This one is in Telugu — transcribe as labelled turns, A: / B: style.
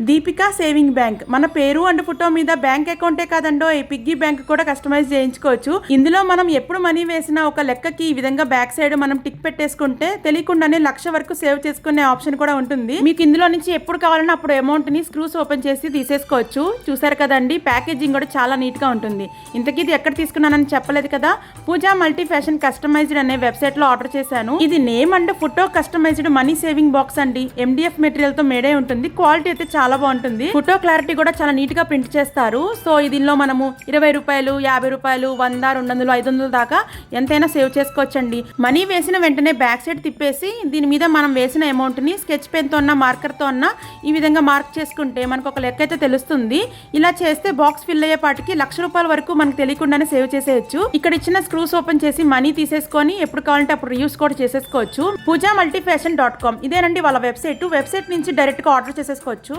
A: దీపికా సేవింగ్ బ్యాంక్ మన పేరు అండ్ ఫోటో మీద బ్యాంక్ అకౌంటే కాదండో ఈ పిగ్గీ బ్యాంక్ కూడా కస్టమైజ్ చేయించుకోవచ్చు. ఇందులో మనం ఎప్పుడు మనీ వేసినా ఒక లెక్కకి ఈ విధంగా బ్యాక్ సైడ్ మనం టిక్ పెట్టేసుకుంటే తెలియకుండానే 1,00,000 వరకు సేవ్ చేసుకునే ఆప్షన్ కూడా ఉంటుంది. మీకు ఇందులో నుంచి ఎప్పుడు కావాలన్నా అప్పుడు అమౌంట్ ని స్క్రూస్ ఓపెన్ చేసి తీసేసుకోవచ్చు. చూసారు కదండి, ప్యాకేజింగ్ కూడా చాలా నీట్ గా ఉంటుంది. ఇంతకీ ఇది ఎక్కడ తీసుకున్నానని చెప్పలేదు కదా, పూజా మల్టీ ఫ్యాషన్ కస్టమైజ్డ్ అనే వెబ్సైట్ లో ఆర్డర్ చేశాను. ఇది name and photo customized money saving box అండి. MDF మెటీరియల్ తో మేడే ఉంటుంది. క్వాలిటీ అయితే చాలా బాగుంటుంది. ఫోటో క్లారిటీ కూడా చాలా నీట్ గా ప్రింట్ చేస్తారు. సో దీనిలో మనము 20 రూపాయలు, 50 రూపాయలు, 100, 200, 500 దాకా ఎంతైనా సేవ్ చేసుకోవచ్చండి. మనీ వేసిన వెంటనే బ్యాక్ సైడ్ తిప్పేసి దీని మీద మనం వేసిన అమౌంట్ ని స్కెచ్ పెన్ తో ఉన్న మార్కర్ తో ఉన్న ఈ విధంగా మార్క్ చేసుకుంటే మనకు ఒక లెక్క అయితే తెలుస్తుంది. ఇలా చేస్తే బాక్స్ ఫిల్ అయ్యే పాటికి 1,00,000 రూపాయల వరకు మనకు తెలియకుండానే సేవ్ చేసేయచ్చు. ఇక్కడ ఇచ్చిన స్క్రూస్ ఓపెన్ చేసి మనీ తీసేసుకొని ఎప్పుడు కావాలంటే అప్పుడు యూస్ కూడా చేసేసుకోవచ్చు. పూజా మల్టీఫ్యాషన్.com ఇదేనండి వాళ్ళ వెబ్సైట్ నుంచి డైరెక్ట్ గా ఆర్డర్ చేసేసుకోవచ్చు.